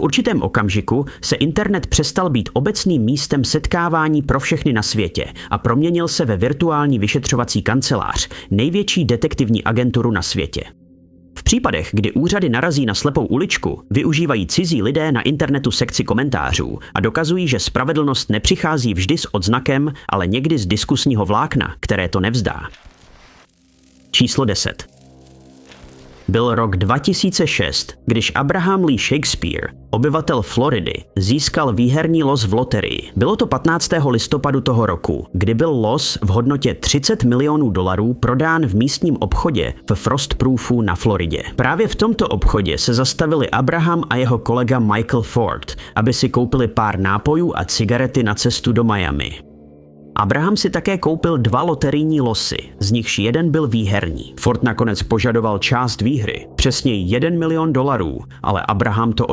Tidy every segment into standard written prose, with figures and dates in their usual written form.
určitém okamžiku se internet přestal být obecným místem setkávání pro všechny na světě a proměnil se ve virtuální vyšetřovací kancelář, největší detektivní agenturu na světě. V případech, kdy úřady narazí na slepou uličku, využívají cizí lidé na internetu sekci komentářů a dokazují, že spravedlnost nepřichází vždy s odznakem, ale někdy z diskusního vlákna, které to nevzdá. Číslo 10. Byl rok 2006, když Abraham Lee Shakespeare, obyvatel Floridy, získal výherní los v loterii. Bylo to 15. listopadu toho roku, kdy byl los v hodnotě $30 milionů prodán v místním obchodě v Frostproofu na Floridě. Právě v tomto obchodě se zastavili Abraham a jeho kolega Michael Ford, aby si koupili pár nápojů a cigarety na cestu do Miami. Abraham si také koupil 2 loterijní losy, z nichž jeden byl výherní. Ford nakonec požadoval část výhry, přesně $1 milion, ale Abraham to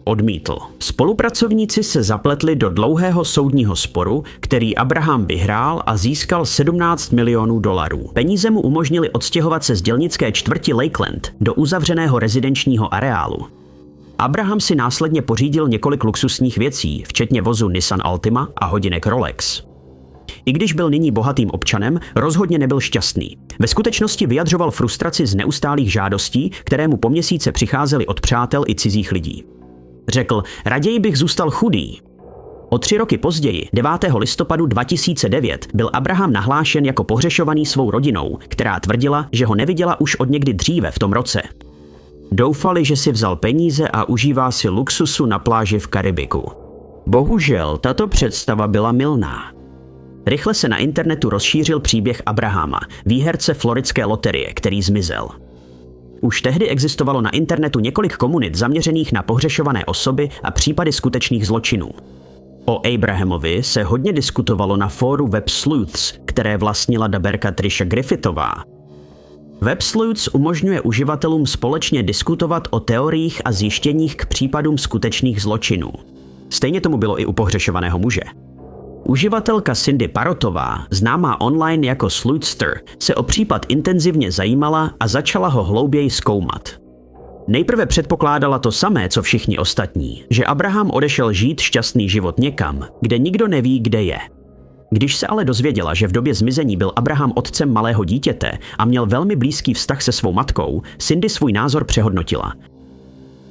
odmítl. Spolupracovníci se zapletli do dlouhého soudního sporu, který Abraham vyhrál a získal $17 milionů. Peníze mu umožnili odstěhovat se z dělnické čtvrti Lakeland do uzavřeného rezidenčního areálu. Abraham si následně pořídil několik luxusních věcí, včetně vozu Nissan Altima a hodinek Rolex. I když byl nyní bohatým občanem, rozhodně nebyl šťastný. Ve skutečnosti vyjadřoval frustraci z neustálých žádostí, které mu po měsíce přicházely od přátel i cizích lidí. Řekl, raději bych zůstal chudý. O 3 roky později, 9. listopadu 2009, byl Abraham nahlášen jako pohřešovaný svou rodinou, která tvrdila, že ho neviděla už od někdy dříve v tom roce. Doufali, že si vzal peníze a užívá si luxusu na pláži v Karibiku. Bohužel, tato představa byla mylná. Rychle se na internetu rozšířil příběh Abrahama, výherce floridské loterie, který zmizel. Už tehdy existovalo na internetu několik komunit zaměřených na pohřešované osoby a případy skutečných zločinů. O Abrahamovi se hodně diskutovalo na fóru Web Sleuths, které vlastnila daberka Trisha Griffithová. Web Sleuths umožňuje uživatelům společně diskutovat o teoriích a zjištěních k případům skutečných zločinů. Stejně tomu bylo i u pohřešovaného muže. Uživatelka Cindy Parotová, známá online jako Sleuthster, se o případ intenzivně zajímala a začala ho hlouběji zkoumat. Nejprve předpokládala to samé, co všichni ostatní, že Abraham odešel žít šťastný život někam, kde nikdo neví, kde je. Když se ale dozvěděla, že v době zmizení byl Abraham otcem malého dítěte a měl velmi blízký vztah se svou matkou, Cindy svůj názor přehodnotila.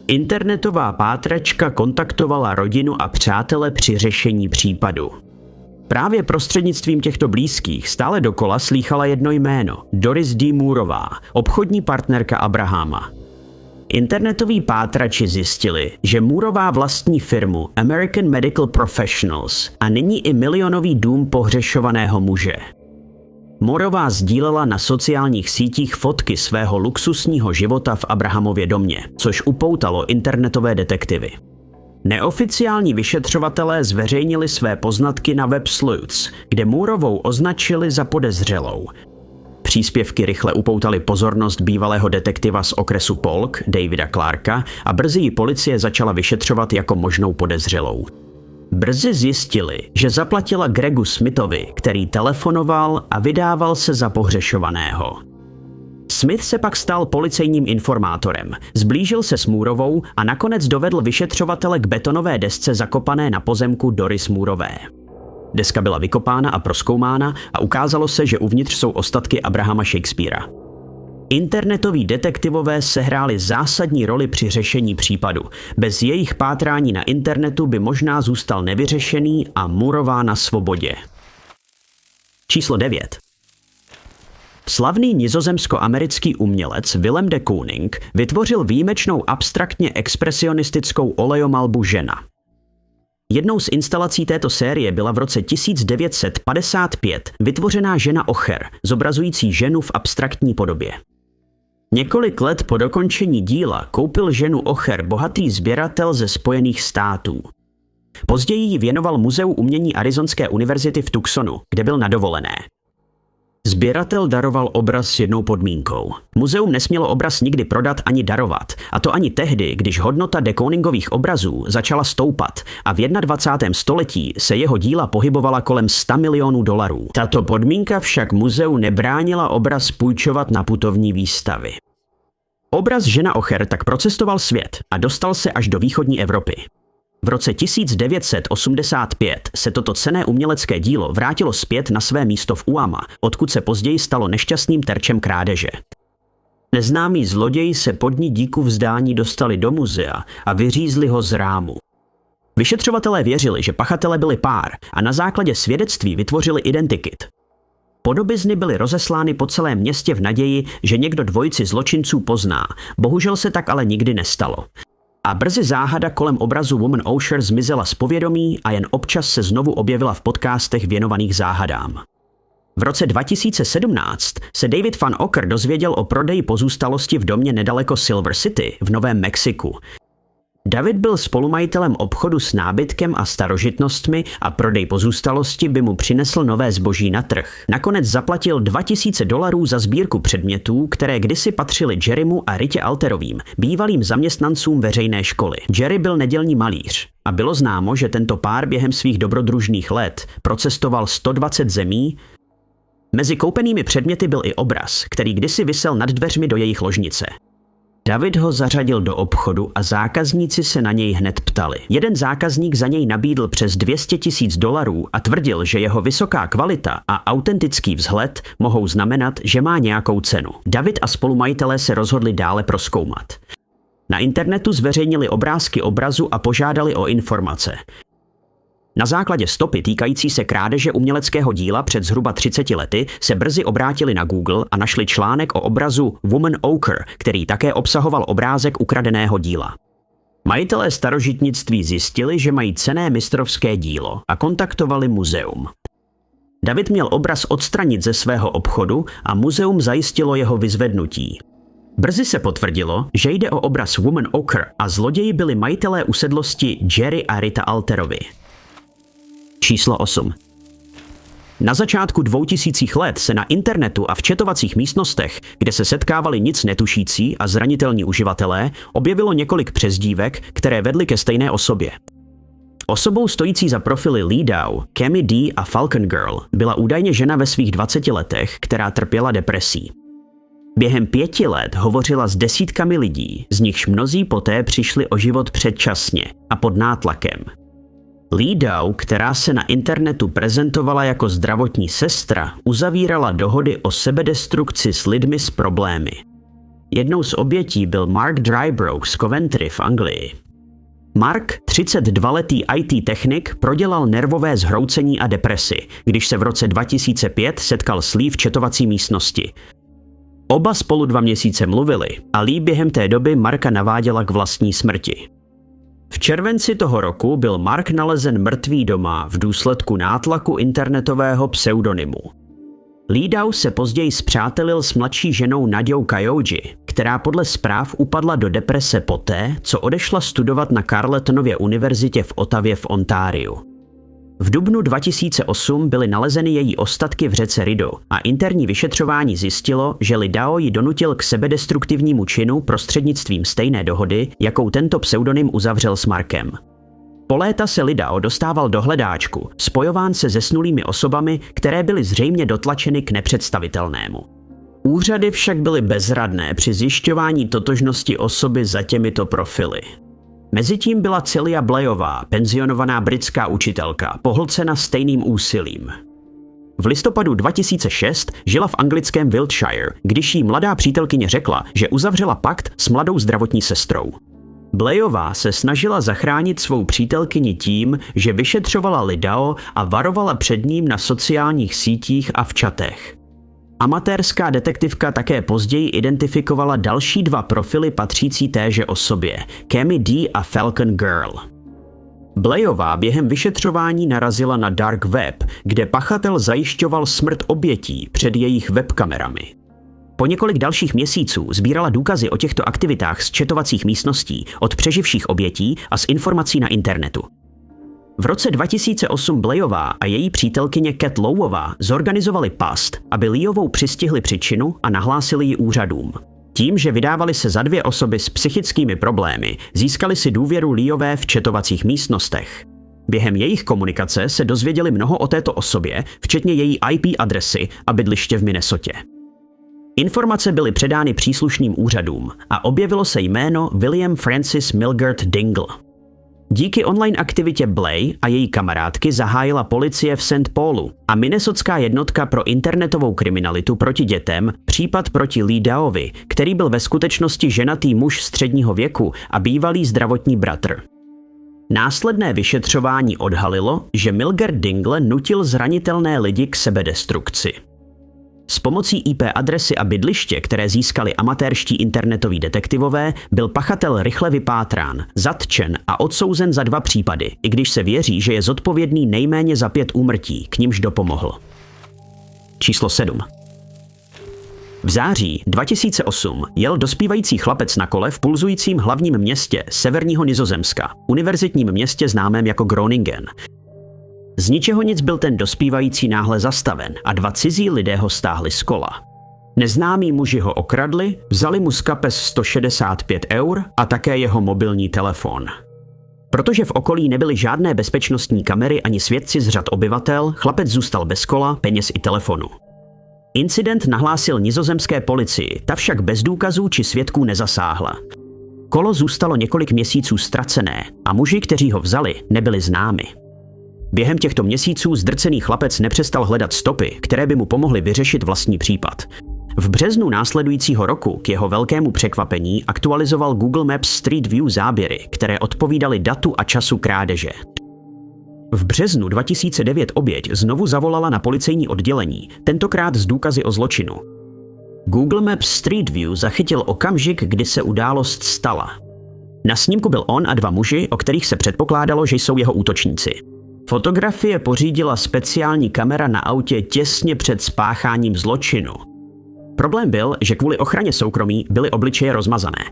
Internetová pátračka kontaktovala rodinu a přátele při řešení případu. Právě prostřednictvím těchto blízkých stále dokola slýchala jedno jméno – Doris D. Moorová, obchodní partnerka Abrahama. Internetoví pátrači zjistili, že Moorová vlastní firmu American Medical Professionals a nyní i milionový dům pohřešovaného muže. Moorová sdílela na sociálních sítích fotky svého luxusního života v Abrahamově domě, což upoutalo internetové detektivy. Neoficiální vyšetřovatelé zveřejnili své poznatky na Web Sleuths, kde Moorovou označili za podezřelou. Příspěvky rychle upoutaly pozornost bývalého detektiva z okresu Polk, Davida Clarka, a brzy ji policie začala vyšetřovat jako možnou podezřelou. Brzy zjistili, že zaplatila Gregu Smithovi, který telefonoval a vydával se za pohřešovaného. Smith se pak stal policejním informátorem, zblížil se s Moorovou a nakonec dovedl vyšetřovatele k betonové desce zakopané na pozemku Doris Moorové. Deska byla vykopána a prozkoumána a ukázalo se, že uvnitř jsou ostatky Abrahama Shakespearea. Internetoví detektivové sehráli zásadní roli při řešení případu. Bez jejich pátrání na internetu by možná zůstal nevyřešený a Moorová na svobodě. Číslo 9. Slavný nizozemsko-americký umělec Willem de Kooning vytvořil výjimečnou abstraktně expresionistickou olejomalbu Žena. Jednou z instalací této série byla v roce 1955 vytvořená žena Ocher, zobrazující ženu v abstraktní podobě. Několik let po dokončení díla koupil ženu Ocher bohatý sběratel ze Spojených států. Později ji věnoval Muzeu umění Arizonské univerzity v Tucsonu, kde byl na dovolené. Sběratel daroval obraz s jednou podmínkou. Muzeum nesmělo obraz nikdy prodat ani darovat, a to ani tehdy, když hodnota de Kooningových obrazů začala stoupat a v 21. století se jeho díla pohybovala kolem $100 milionů. Tato podmínka však muzeu nebránila obraz půjčovat na putovní výstavy. Obraz Žena Ocher tak procestoval svět a dostal se až do východní Evropy. V roce 1985 se toto cenné umělecké dílo vrátilo zpět na své místo v Uama, odkud se později stalo nešťastným terčem krádeže. Neznámí zloději se po dni díku vzdání dostali do muzea a vyřízli ho z rámu. Vyšetřovatelé věřili, že pachatelé byli pár a na základě svědectví vytvořili identikit. Podobizny byly rozeslány po celém městě v naději, že někdo dvojici zločinců pozná, bohužel se tak ale nikdy nestalo. A brzy záhada kolem obrazu Woman Ocher zmizela z povědomí a jen občas se znovu objevila v podcastech věnovaných záhadám. V roce 2017 se David Van Ocker dozvěděl o prodeji pozůstalosti v domě nedaleko Silver City v Novém Mexiku. David byl spolumajitelem obchodu s nábytkem a starožitnostmi a prodej pozůstalosti by mu přinesl nové zboží na trh. Nakonec zaplatil $2000 za sbírku předmětů, které kdysi patřily Jerrymu a Ritě Alterovým, bývalým zaměstnancům veřejné školy. Jerry byl nedělní malíř a bylo známo, že tento pár během svých dobrodružných let procestoval 120 zemí. Mezi koupenými předměty byl i obraz, který kdysi visel nad dveřmi do jejich ložnice. David ho zařadil do obchodu a zákazníci se na něj hned ptali. Jeden zákazník za něj nabídl přes $200,000 a tvrdil, že jeho vysoká kvalita a autentický vzhled mohou znamenat, že má nějakou cenu. David a spolumajitelé se rozhodli dále prozkoumat. Na internetu zveřejnili obrázky obrazu a požádali o informace. Na základě stopy týkající se krádeže uměleckého díla před zhruba 30 lety se brzy obrátili na Google a našli článek o obrazu Woman Ocher, který také obsahoval obrázek ukradeného díla. Majitelé starožitnictví zjistili, že mají cenné mistrovské dílo a kontaktovali muzeum. David měl obraz odstranit ze svého obchodu a muzeum zajistilo jeho vyzvednutí. Brzy se potvrdilo, že jde o obraz Woman Ocher a zloději byli majitelé usedlosti Jerry a Rita Alterovi. Číslo 8. Na začátku 2000 let se na internetu a v chatovacích místnostech, kde se setkávali nic netušící a zranitelní uživatelé, objevilo několik přezdívek, které vedly ke stejné osobě. Osobou stojící za profily Lee Dow, Cami D a Falcon Girl byla údajně žena ve svých 20 letech, která trpěla depresí. Během 5 let hovořila s desítkami lidí, z nichž mnozí poté přišli o život předčasně a pod nátlakem. Lee Dow, která se na internetu prezentovala jako zdravotní sestra, uzavírala dohody o sebedestrukci s lidmi s problémy. Jednou z obětí byl Mark Drybrook z Coventry v Anglii. Mark, 32letý IT technik, prodělal nervové zhroucení a depresi, když se v roce 2005 setkal s Lee v chatovací místnosti. Oba spolu 2 měsíce mluvili a Lee během té doby Marka naváděla k vlastní smrti. V červenci toho roku byl Mark nalezen mrtvý doma v důsledku nátlaku internetového pseudonymu. Lee Dow se později spřátelil s mladší ženou Naďou Kajoji, která podle zpráv upadla do deprese poté, co odešla studovat na Carletonově univerzitě v Ottawě v Ontariu. V dubnu 2008 byly nalezeny její ostatky v řece Rideau a interní vyšetřování zjistilo, že Lee Dow ji donutil k sebedestruktivnímu činu prostřednictvím stejné dohody, jakou tento pseudonym uzavřel s Markem. Po léta se Lee Dow dostával do hledáčku, spojován se zesnulými osobami, které byly zřejmě dotlačeny k nepředstavitelnému. Úřady však byly bezradné při zjišťování totožnosti osoby za těmito profily. Mezitím byla Celia Bleyová, penzionovaná britská učitelka, pohlcena stejným úsilím. V listopadu 2006 žila v anglickém Wiltshire, když jí mladá přítelkyně řekla, že uzavřela pakt s mladou zdravotní sestrou. Bleyová se snažila zachránit svou přítelkyni tím, že vyšetřovala Lee Dow a varovala před ním na sociálních sítích a v chatech. Amatérská detektivka také později identifikovala další 2 profily patřící téže osobě, Cami D a Falcon Girl. Bleyová během vyšetřování narazila na dark web, kde pachatel zajišťoval smrt obětí před jejich webkamerami. Po několik dalších měsíců sbírala důkazy o těchto aktivitách z chatovacích místností od přeživších obětí a z informací na internetu. V roce 2008 Bleyová a její přítelkyně Cat Lowová zorganizovali past, aby Leeovou přistihli při činu a nahlásili ji úřadům. Tím, že vydávali se za 2 osoby s psychickými problémy, získali si důvěru Leeové v chatovacích místnostech. Během jejich komunikace se dozvěděli mnoho o této osobě, včetně její IP adresy a bydliště v Minnesotě. Informace byly předány příslušným úřadům a objevilo se jméno William Francis Milgard Dingle. Díky online aktivitě Blay a její kamarádky zahájila policie v St. Paulu a minnesotská jednotka pro internetovou kriminalitu proti dětem případ proti Lee Daovi, který byl ve skutečnosti ženatý muž středního věku a bývalý zdravotní bratr. Následné vyšetřování odhalilo, že Milgard Dingle nutil zranitelné lidi k sebedestrukci. S pomocí IP adresy a bydliště, které získali amatérští internetoví detektivové, byl pachatel rychle vypátrán, zatčen a odsouzen za 2 případy, i když se věří, že je zodpovědný nejméně za 5 úmrtí, k nimž dopomohl. Číslo 7. V září 2008 jel dospívající chlapec na kole v pulzujícím hlavním městě severního Nizozemska, univerzitním městě známém jako Groningen. Z ničeho nic byl ten dospívající náhle zastaven a 2 cizí lidé ho stáhli z kola. Neznámí muži ho okradli, vzali mu z kapes 165 € a také jeho mobilní telefon. Protože v okolí nebyly žádné bezpečnostní kamery ani svědci z řad obyvatel, chlapec zůstal bez kola, peněz i telefonu. Incident nahlásil nizozemské policii, ta však bez důkazů či svědků nezasáhla. Kolo zůstalo několik měsíců ztracené a muži, kteří ho vzali, nebyli známi. Během těchto měsíců zdrcený chlapec nepřestal hledat stopy, které by mu pomohly vyřešit vlastní případ. V březnu následujícího roku k jeho velkému překvapení aktualizoval Google Maps Street View záběry, které odpovídaly datu a času krádeže. V březnu 2009 oběť znovu zavolala na policejní oddělení, tentokrát s důkazy o zločinu. Google Maps Street View zachytil okamžik, kdy se událost stala. Na snímku byl on a 2 muži, o kterých se předpokládalo, že jsou jeho útočníci. Fotografie pořídila speciální kamera na autě těsně před spácháním zločinu. Problém byl, že kvůli ochraně soukromí byly obličeje rozmazané.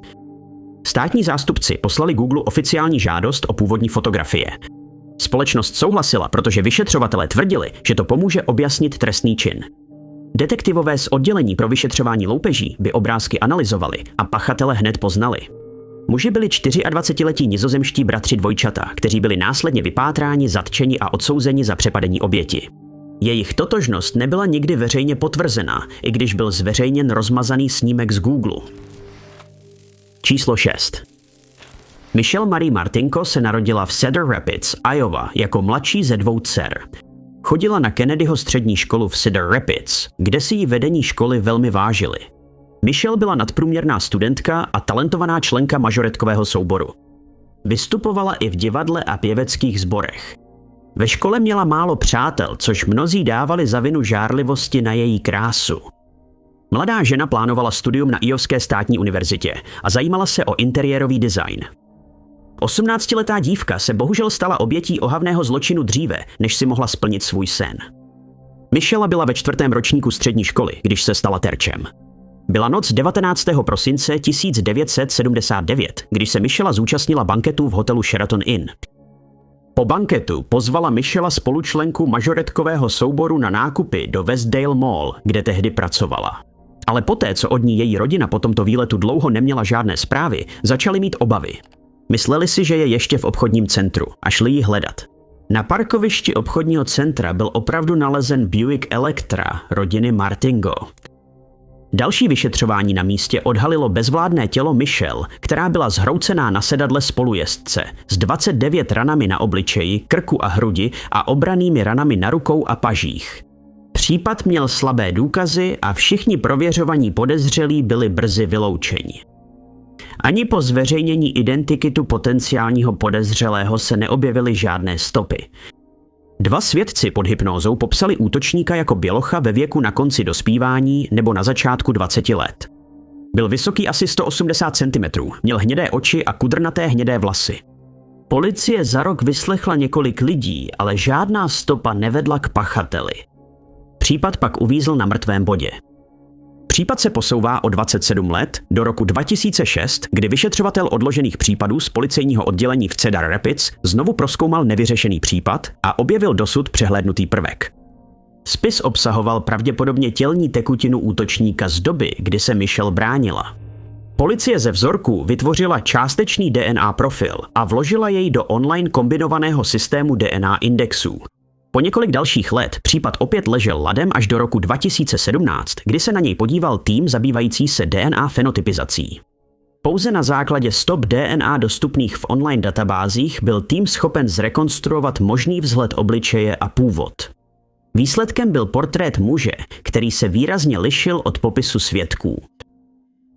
Státní zástupci poslali Google oficiální žádost o původní fotografie. Společnost souhlasila, protože vyšetřovatelé tvrdili, že to pomůže objasnit trestný čin. Detektivové z oddělení pro vyšetřování loupeží by obrázky analyzovali a pachatele hned poznali. Muži byli 24letí nizozemští bratři dvojčata, kteří byli následně vypátráni, zatčeni a odsouzeni za přepadení oběti. Jejich totožnost nebyla nikdy veřejně potvrzena, i když byl zveřejněn rozmazaný snímek z Google. Číslo 6. Michelle Marie Martinko se narodila v Cedar Rapids, Iowa, jako mladší ze 2 dcer. Chodila na Kennedyho střední školu v Cedar Rapids, kde si jí vedení školy velmi vážili. Michelle byla nadprůměrná studentka a talentovaná členka mažoretkového souboru. Vystupovala i v divadle a pěveckých sborech. Ve škole měla málo přátel, což mnozí dávali za vinu žárlivosti na její krásu. Mladá žena plánovala studium na Iovské státní univerzitě a zajímala se o interiérový design. 18letá dívka se bohužel stala obětí ohavného zločinu dříve, než si mohla splnit svůj sen. Michelle byla ve 4. ročníku střední školy, když se stala terčem. Byla noc 19. prosince 1979, když se Michelle zúčastnila banketu v hotelu Sheraton Inn. Po banketu pozvala Michelle spolučlenku mažoretkového souboru na nákupy do Westdale Mall, kde tehdy pracovala. Ale poté, co od ní její rodina po tomto výletu dlouho neměla žádné zprávy, začali mít obavy. Mysleli si, že je ještě v obchodním centru a šli ji hledat. Na parkovišti obchodního centra byl opravdu nalezen Buick Electra rodiny Martingo. Další vyšetřování na místě odhalilo bezvládné tělo Michelle, která byla zhroucená na sedadle spolujezdce s 29 ranami na obličeji, krku a hrudi a obranými ranami na rukou a pažích. Případ měl slabé důkazy a všichni prověřovaní podezřelí byli brzy vyloučeni. Ani po zveřejnění identikitu potenciálního podezřelého se neobjevily žádné stopy. 2 svědci pod hypnózou popsali útočníka jako bělocha ve věku na konci dospívání nebo na začátku 20 let. Byl vysoký asi 180 cm, měl hnědé oči a kudrnaté hnědé vlasy. Policie za rok vyslechla několik lidí, ale žádná stopa nevedla k pachateli. Případ pak uvízl na mrtvém bodě. Případ se posouvá o 27 let do roku 2006, kdy vyšetřovatel odložených případů z policejního oddělení v Cedar Rapids znovu prozkoumal nevyřešený případ a objevil dosud přehlédnutý prvek. Spis obsahoval pravděpodobně tělní tekutinu útočníka z doby, kdy se Michelle bránila. Policie ze vzorku vytvořila částečný DNA profil a vložila jej do online kombinovaného systému DNA indexů. Po několik dalších let případ opět ležel ladem až do roku 2017, kdy se na něj podíval tým zabývající se DNA fenotypizací. Pouze na základě stop DNA dostupných v online databázích byl tým schopen zrekonstruovat možný vzhled obličeje a původ. Výsledkem byl portrét muže, který se výrazně lišil od popisu svědků.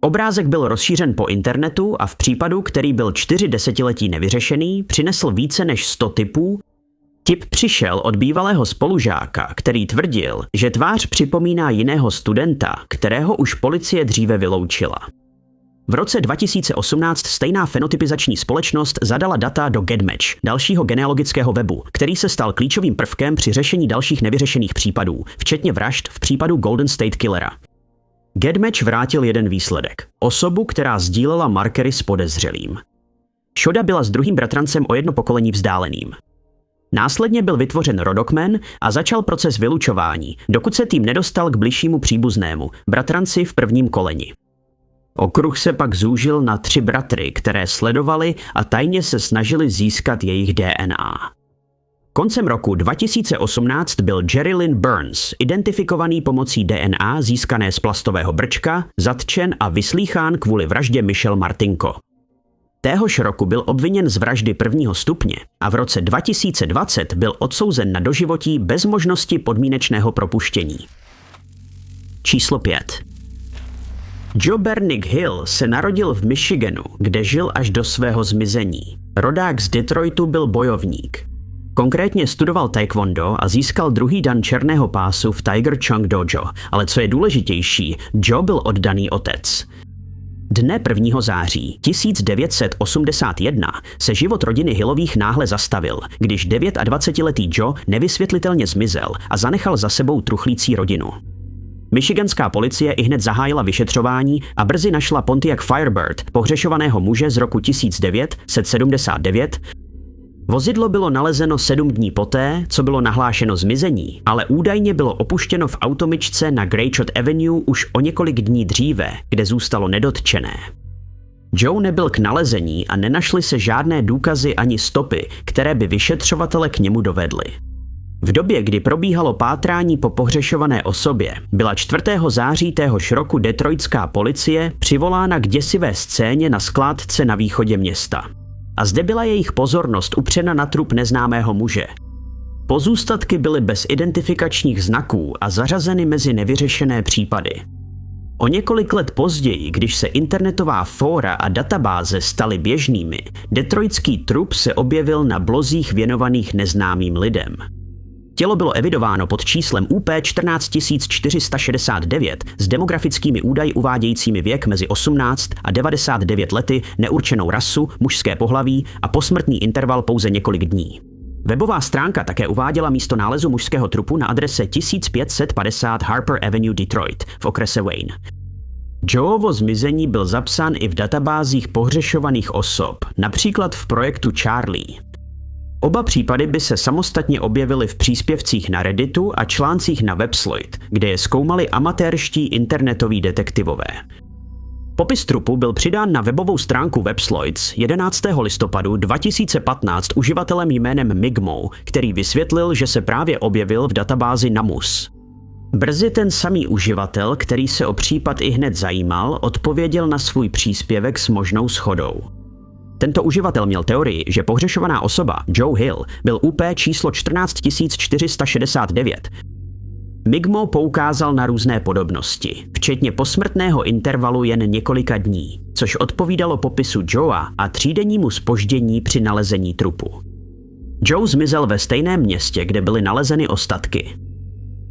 Obrázek byl rozšířen po internetu a v případu, který byl 4 desetiletí nevyřešený, přinesl více než 100 tipů. Tip přišel od bývalého spolužáka, který tvrdil, že tvář připomíná jiného studenta, kterého už policie dříve vyloučila. V roce 2018 stejná fenotypizační společnost zadala data do GetMatch, dalšího genealogického webu, který se stal klíčovým prvkem při řešení dalších nevyřešených případů, včetně vražd v případu Golden State Killera. GetMatch vrátil jeden výsledek. Osobu, která sdílela markery s podezřelým. Šoda byla s druhým bratrancem o 1 pokolení vzdáleným. Následně byl vytvořen rodokmen a začal proces vylučování, dokud se tým nedostal k bližšímu příbuznému, bratranci v prvním koleni. Okruh se pak zúžil na 3 bratry, které sledovali a tajně se snažili získat jejich DNA. Koncem roku 2018 byl Jerry Lynn Burns identifikovaný pomocí DNA získané z plastového brčka, zatčen a vyslýchán kvůli vraždě Michelle Martinko. Téhož roku byl obviněn z vraždy 1. stupně a v roce 2020 byl odsouzen na doživotí bez možnosti podmínečného propuštění. Číslo 5. Joe Bernick Hill se narodil v Michiganu, kde žil až do svého zmizení. Rodák z Detroitu byl bojovník. Konkrétně studoval taekwondo a získal druhý dan černého pásu v Tiger Chong Dojo, ale co je důležitější, Joe byl oddaný otec. Dne 1. září 1981 se život rodiny Hillových náhle zastavil, když 29letý Joe nevysvětlitelně zmizel a zanechal za sebou truchlící rodinu. Michiganská policie ihned zahájila vyšetřování a brzy našla Pontiac Firebird, pohřešovaného muže z roku 1979. Vozidlo bylo nalezeno 7 dní poté, co bylo nahlášeno zmizení, ale údajně bylo opuštěno v automyčce na Greyshot Avenue už o několik dní dříve, kde zůstalo nedotčené. Joe nebyl k nalezení a nenašly se žádné důkazy ani stopy, které by vyšetřovatele k němu dovedly. V době, kdy probíhalo pátrání po pohřešované osobě, byla 4. září téhož roku detroitská policie přivolána k děsivé scéně na skládce na východě města. A zde byla jejich pozornost upřena na trup neznámého muže. Pozůstatky byly bez identifikačních znaků a zařazeny mezi nevyřešené případy. O několik let později, když se internetová fóra a databáze staly běžnými, detroitský trup se objevil na blozích věnovaných neznámým lidem. Tělo bylo evidováno pod číslem UP 14469 s demografickými údaji uvádějícími věk mezi 18 a 99 lety, neurčenou rasu, mužské pohlaví a posmrtný interval pouze několik dní. Webová stránka také uváděla místo nálezu mužského trupu na adrese 1550 Harper Avenue, Detroit v okrese Wayne. Joeovo zmizení byl zapsán i v databázích pohřešovaných osob, například v projektu Charlie. Oba případy by se samostatně objevily v příspěvcích na Redditu a článcích na Websloid, kde je zkoumali amatérští internetoví detektivové. Popis trupu byl přidán na webovou stránku Websloids 11. listopadu 2015 uživatelem jménem Migmo, který vysvětlil, že se právě objevil v databázi NAMUS. Brzy ten samý uživatel, který se o případ ihned zajímal, odpověděl na svůj příspěvek s možnou shodou. Tento uživatel měl teorii, že pohřešovaná osoba, Joe Hill, byl UP číslo 14469. Migmo poukázal na různé podobnosti, včetně posmrtného intervalu jen několika dní, což odpovídalo popisu Joea a 3dennímu zpoždění při nalezení trupu. Joe zmizel ve stejném městě, kde byly nalezeny ostatky.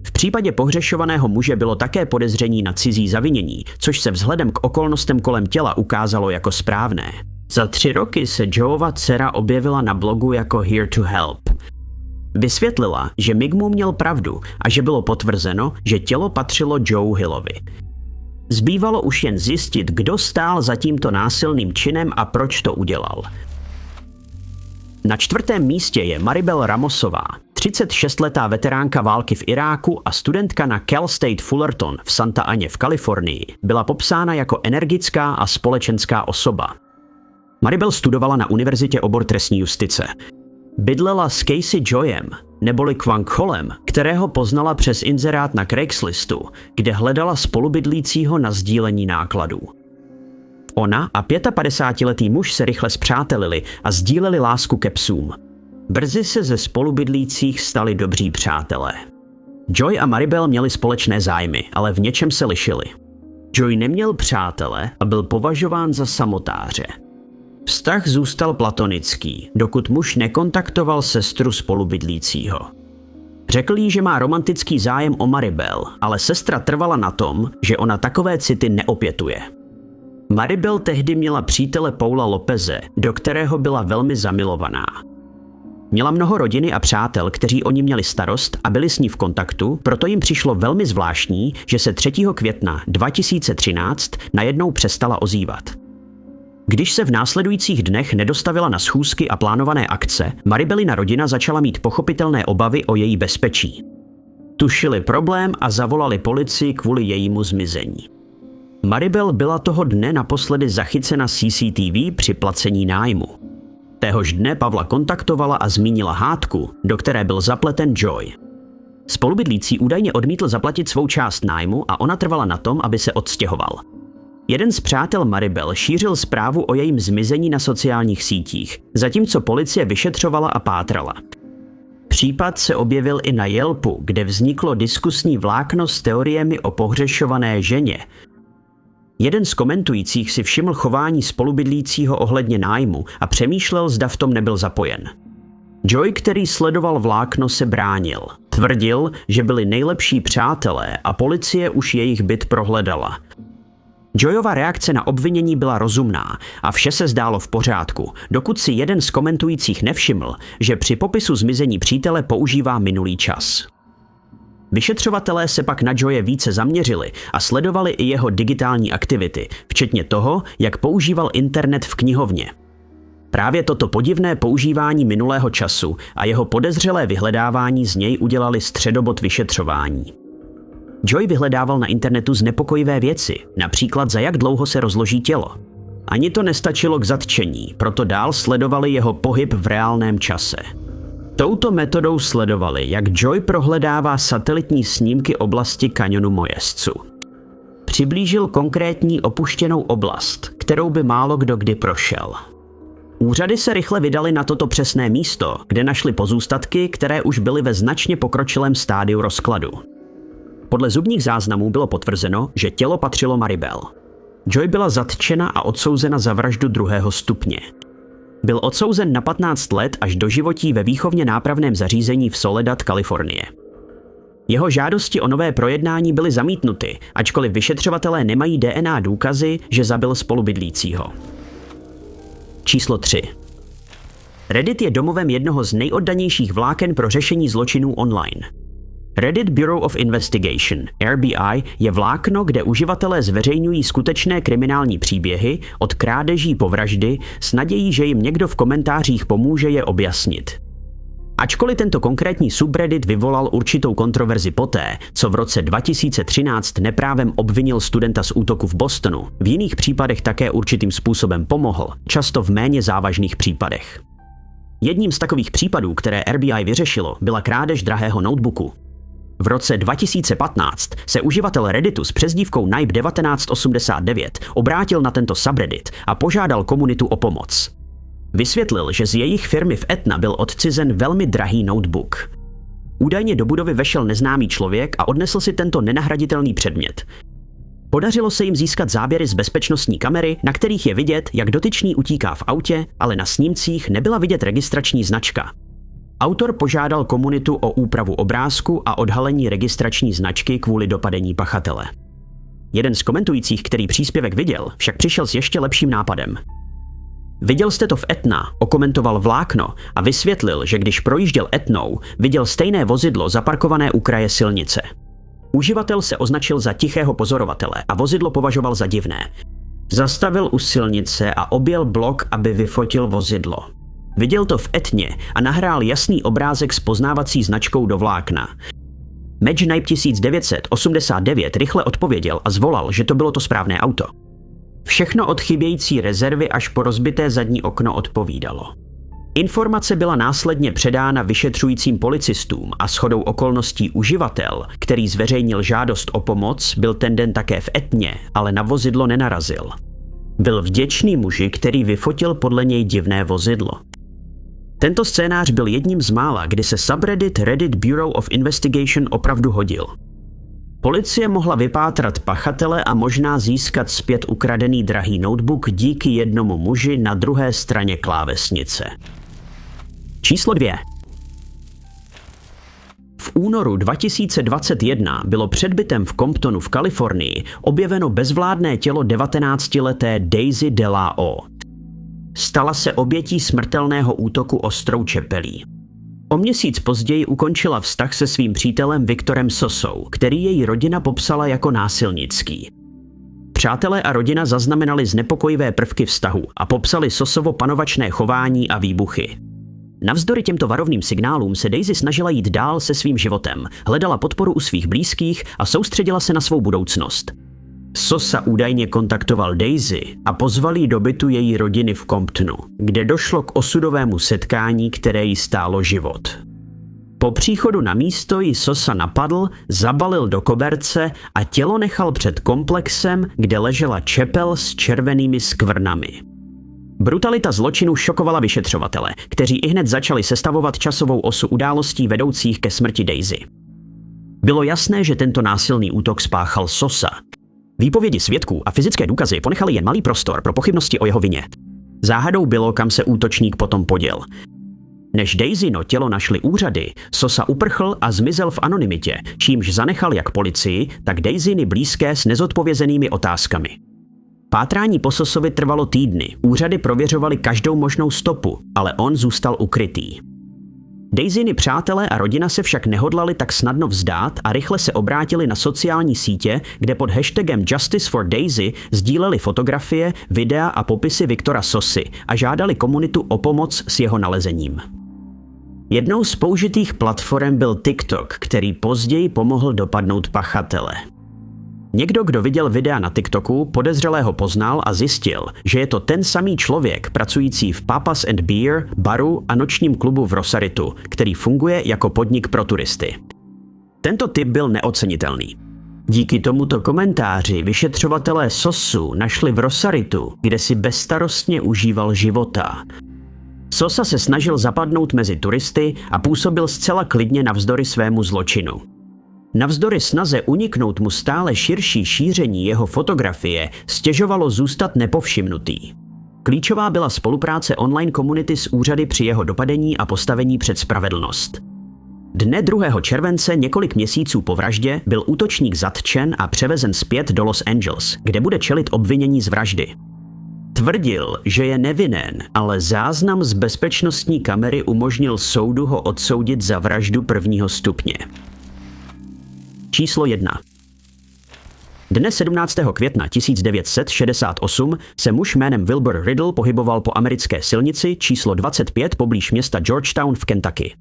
V případě pohřešovaného muže bylo také podezření na cizí zavinění, což se vzhledem k okolnostem kolem těla ukázalo jako správné. Za 3 roky se Joeova dcera objevila na blogu jako Here to Help. Vysvětlila, že Migmo měl pravdu a že bylo potvrzeno, že tělo patřilo Joe Hillovi. Zbývalo už jen zjistit, kdo stál za tímto násilným činem a proč to udělal. Na 4. místě je Maribel Ramosová, 36letá veteránka války v Iráku a studentka na Cal State Fullerton v Santa Aně v Kalifornii. Byla popsána jako energická a společenská osoba. Maribel studovala na univerzitě obor trestní justice. Bydlela s Casey Joyem, neboli Kwang Cholem, kterého poznala přes inzerát na Craigslistu, kde hledala spolubydlícího na sdílení nákladů. Ona a 55letý muž se rychle spřátelili a sdíleli lásku ke psům. Brzy se ze spolubydlících stali dobří přátelé. Joy a Maribel měli společné zájmy, ale v něčem se lišili. Joy neměl přátele a byl považován za samotáře. Vztah zůstal platonický, dokud muž nekontaktoval sestru spolubydlícího. Řekl jí, že má romantický zájem o Maribel, ale sestra trvala na tom, že ona takové city neopětuje. Maribel tehdy měla přítele Paula Lopeze, do kterého byla velmi zamilovaná. Měla mnoho rodiny a přátel, kteří o ní měli starost a byli s ní v kontaktu, proto jim přišlo velmi zvláštní, že se 3. května 2013 najednou přestala ozývat. Když se v následujících dnech nedostavila na schůzky a plánované akce, Maribelina rodina začala mít pochopitelné obavy o její bezpečí. Tušili problém a zavolali policii kvůli jejímu zmizení. Maribel byla toho dne naposledy zachycena CCTV při placení nájmu. Téhož dne Pavla kontaktovala a zmínila hádku, do které byl zapleten Joy. Spolubydlící údajně odmítl zaplatit svou část nájmu a ona trvala na tom, aby se odstěhoval. Jeden z přátel Maribel šířil zprávu o jejím zmizení na sociálních sítích, zatímco policie vyšetřovala a pátrala. Případ se objevil i na Yelpu, kde vzniklo diskusní vlákno s teoriemi o pohřešované ženě. Jeden z komentujících si všiml chování spolubydlícího ohledně nájmu a přemýšlel, zda v tom nebyl zapojen. Joy, který sledoval vlákno, se bránil. Tvrdil, že byli nejlepší přátelé a policie už jejich byt prohledala. Joyova reakce na obvinění byla rozumná a vše se zdálo v pořádku, dokud si jeden z komentujících nevšiml, že při popisu zmizení přítele používá minulý čas. Vyšetřovatelé se pak na Joye více zaměřili a sledovali i jeho digitální aktivity, včetně toho, jak používal internet v knihovně. Právě toto podivné používání minulého času a jeho podezřelé vyhledávání z něj udělali středobod vyšetřování. Joy vyhledával na internetu znepokojivé věci, například za jak dlouho se rozloží tělo. Ani to nestačilo k zatčení, proto dál sledovali jeho pohyb v reálném čase. Touto metodou sledovali, jak Joy prohledává satelitní snímky oblasti kaňonu Mojezcu. Přiblížil konkrétní opuštěnou oblast, kterou by málo kdo kdy prošel. Úřady se rychle vydali na toto přesné místo, kde našli pozůstatky, které už byly ve značně pokročilém stádiu rozkladu. Podle zubních záznamů bylo potvrzeno, že tělo patřilo Maribel. Joy byla zatčena a odsouzena za vraždu 2. stupně. Byl odsouzen na 15 let až doživotí ve výchovně nápravném zařízení v Soledad, Kalifornie. Jeho žádosti o nové projednání byly zamítnuty, ačkoliv vyšetřovatelé nemají DNA důkazy, že zabil spolubydlícího. Číslo 3. Reddit je domovem jednoho z nejoddanějších vláken pro řešení zločinů online. Reddit Bureau of Investigation, RBI, je vlákno, kde uživatelé zveřejňují skutečné kriminální příběhy, od krádeží po vraždy, s nadějí, že jim někdo v komentářích pomůže je objasnit. Ačkoliv tento konkrétní subreddit vyvolal určitou kontroverzi poté, co v roce 2013 neprávem obvinil studenta z útoku v Bostonu, v jiných případech také určitým způsobem pomohl, často v méně závažných případech. Jedním z takových případů, které RBI vyřešilo, byla krádež drahého notebooku. V roce 2015 se uživatel Redditu s přezdívkou Nipe 1989 obrátil na tento subreddit a požádal komunitu o pomoc. Vysvětlil, že z jejich firmy v Etna byl odcizen velmi drahý notebook. Údajně do budovy vešel neznámý člověk a odnesl si tento nenahraditelný předmět. Podařilo se jim získat záběry z bezpečnostní kamery, na kterých je vidět, jak dotyčný utíká v autě, ale na snímcích nebyla vidět registrační značka. Autor požádal komunitu o úpravu obrázku a odhalení registrační značky kvůli dopadení pachatele. Jeden z komentujících, který příspěvek viděl, však přišel s ještě lepším nápadem. Viděl jste to v Etna, okomentoval vlákno a vysvětlil, že když projížděl Etnou, viděl stejné vozidlo zaparkované u kraje silnice. Uživatel se označil za tichého pozorovatele a vozidlo považoval za divné. Zastavil u silnice a objel blok, aby vyfotil vozidlo. Viděl to v Etně a nahrál jasný obrázek s poznávací značkou do vlákna. Match Nipe 1989 rychle odpověděl a zvolal, že to bylo to správné auto. Všechno od chybějící rezervy až po rozbité zadní okno odpovídalo. Informace byla následně předána vyšetřujícím policistům a shodou okolností uživatel, který zveřejnil žádost o pomoc, byl ten den také v Etně, ale na vozidlo nenarazil. Byl vděčný muži, který vyfotil podle něj divné vozidlo. Tento scénář byl jedním z mála, kdy se subreddit Reddit Bureau of Investigation opravdu hodil. Policie mohla vypátrat pachatele a možná získat zpět ukradený drahý notebook díky jednomu muži na druhé straně klávesnice. Číslo 2. V únoru 2021 bylo před bytem v Comptonu v Kalifornii objeveno bezvládné tělo 19-leté Daisy DeLao. Stala se obětí smrtelného útoku ostrou čepelí. O měsíc později ukončila vztah se svým přítelem Victorem Sosou, který její rodina popsala jako násilnický. Přátelé a rodina zaznamenali znepokojivé prvky vztahu a popsali Sosovo panovačné chování a výbuchy. Navzdory těmto varovným signálům se Daisy snažila jít dál se svým životem, hledala podporu u svých blízkých a soustředila se na svou budoucnost. Sosa údajně kontaktoval Daisy a pozval ji do bytu její rodiny v Comptonu, kde došlo k osudovému setkání, které jí stálo život. Po příchodu na místo ji Sosa napadl, zabalil do koberce a tělo nechal před komplexem, kde ležela čepel s červenými skvrnami. Brutalita zločinu šokovala vyšetřovatele, kteří ihned začali sestavovat časovou osu událostí vedoucích ke smrti Daisy. Bylo jasné, že tento násilný útok spáchal Sosa. Výpovědi svědků a fyzické důkazy ponechaly jen malý prostor pro pochybnosti o jeho vině. Záhadou bylo, kam se útočník potom poděl. Než Daisyno tělo našly úřady, Sosa uprchl a zmizel v anonymitě, čímž zanechal jak policii, tak Daisyny blízké s nezodpovězenými otázkami. Pátrání po Sosovi trvalo týdny, úřady prověřovaly každou možnou stopu, ale on zůstal ukrytý. Daisyny přátelé a rodina se však nehodlali tak snadno vzdát a rychle se obrátili na sociální sítě, kde pod hashtagem Justice for Daisy sdíleli fotografie, videa a popisy Victora Sosy a žádali komunitu o pomoc s jeho nalezením. Jednou z použitých platform byl TikTok, který později pomohl dopadnout pachatele. Někdo, kdo viděl videa na TikToku, podezřelého poznal a zjistil, že je to ten samý člověk pracující v Papas and Beer, baru a nočním klubu v Rosaritu, který funguje jako podnik pro turisty. Tento typ byl neocenitelný. Díky tomuto komentáři vyšetřovatelé Sosu našli v Rosaritu, kde si bezstarostně užíval života. Sosa se snažil zapadnout mezi turisty a působil zcela klidně navzdory svému zločinu. Navzdory snaze uniknout mu stále širší šíření jeho fotografie stěžovalo zůstat nepovšimnutý. Klíčová byla spolupráce online komunity s úřady při jeho dopadení a postavení před spravedlnost. Dne 2. července, několik měsíců po vraždě, byl útočník zatčen a převezen zpět do Los Angeles, kde bude čelit obvinění z vraždy. Tvrdil, že je nevinen, ale záznam z bezpečnostní kamery umožnil soudu ho odsoudit za vraždu 1. stupně. Číslo 1. Dne 17. května 1968 se muž jménem Wilbur Riddle pohyboval po americké silnici číslo 25 poblíž města Georgetown v Kentucky.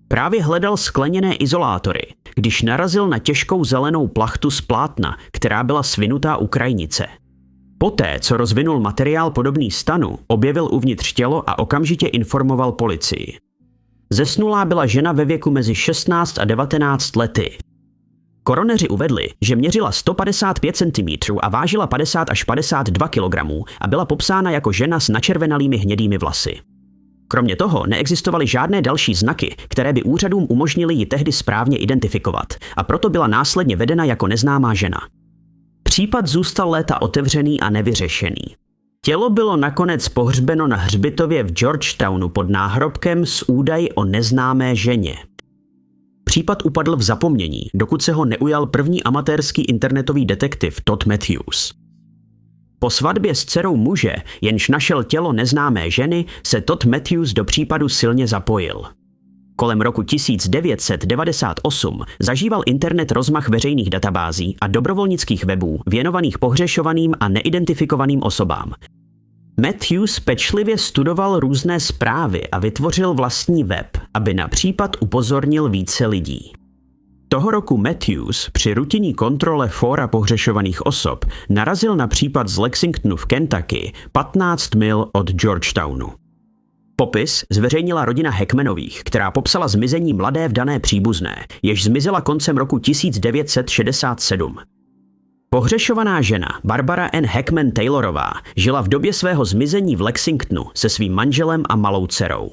Právě hledal skleněné izolátory, když narazil na těžkou zelenou plachtu z plátna, která byla svinutá u krajnice. Poté, co rozvinul materiál podobný stanu, objevil uvnitř tělo a okamžitě informoval policii. Zesnulá byla žena ve věku mezi 16 a 19 lety. Koroneři uvedli, že měřila 155 cm a vážila 50 až 52 kg a byla popsána jako žena s načervenalými hnědými vlasy. Kromě toho neexistovaly žádné další znaky, které by úřadům umožnily ji tehdy správně identifikovat, a proto byla následně vedena jako neznámá žena. Případ zůstal léta otevřený a nevyřešený. Tělo bylo nakonec pohřbeno na hřbitově v Georgetownu pod náhrobkem s údaji o neznámé ženě. Případ upadl v zapomnění, dokud se ho neujal první amatérský internetový detektiv Todd Matthews. Po svatbě s dcerou muže, jenž našel tělo neznámé ženy, se Todd Matthews do případu silně zapojil. Kolem roku 1998 zažíval internet rozmach veřejných databází a dobrovolnických webů věnovaných pohřešovaným a neidentifikovaným osobám. Matthews pečlivě studoval různé zprávy a vytvořil vlastní web, aby na případ upozornil více lidí. Toho roku Matthews při rutinní kontrole fóra pohřešovaných osob narazil na případ z Lexingtonu v Kentucky, 15 mil od Georgetownu. Popis zveřejnila rodina Hackmanových, která popsala zmizení mladé vdané příbuzné, jež zmizela koncem roku 1967. Pohřešovaná žena Barbara Ann Hackman Taylorová žila v době svého zmizení v Lexingtonu se svým manželem a malou dcerou.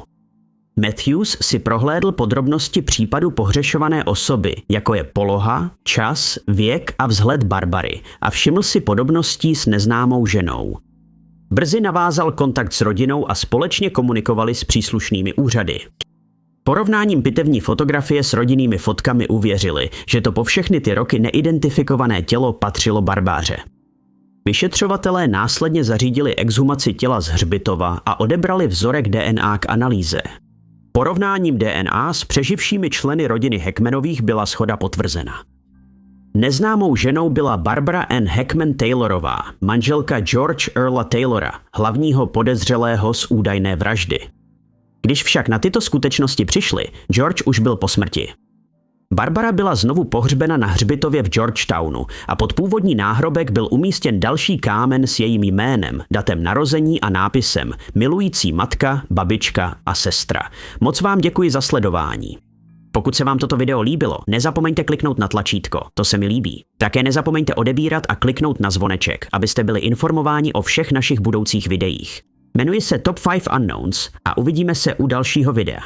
Matthews si prohlédl podrobnosti případu pohřešované osoby, jako je poloha, čas, věk a vzhled Barbary, a všiml si podobností s neznámou ženou. Brzy navázal kontakt s rodinou a společně komunikovali s příslušnými úřady. Porovnáním pitevní fotografie s rodinnými fotkami uvěřili, že to po všechny ty roky neidentifikované tělo patřilo Barbáře. Vyšetřovatelé následně zařídili exhumaci těla z hřbitova a odebrali vzorek DNA k analýze. Porovnáním DNA s přeživšími členy rodiny Hackmanových byla shoda potvrzena. Neznámou ženou byla Barbara Ann Hackman Taylorová, manželka George Earla Taylora, hlavního podezřelého z údajné vraždy. Když však na tyto skutečnosti přišli, George už byl po smrti. Barbara byla znovu pohřbena na hřbitově v Georgetownu a pod původní náhrobek byl umístěn další kámen s jejím jménem, datem narození a nápisem Milující matka, babička a sestra. Moc vám děkuji za sledování. Pokud se vám toto video líbilo, nezapomeňte kliknout na tlačítko, to se mi líbí. Také nezapomeňte odebírat a kliknout na zvoneček, abyste byli informováni o všech našich budoucích videích. Jmenuji se Top 5 Unknowns a uvidíme se u dalšího videa.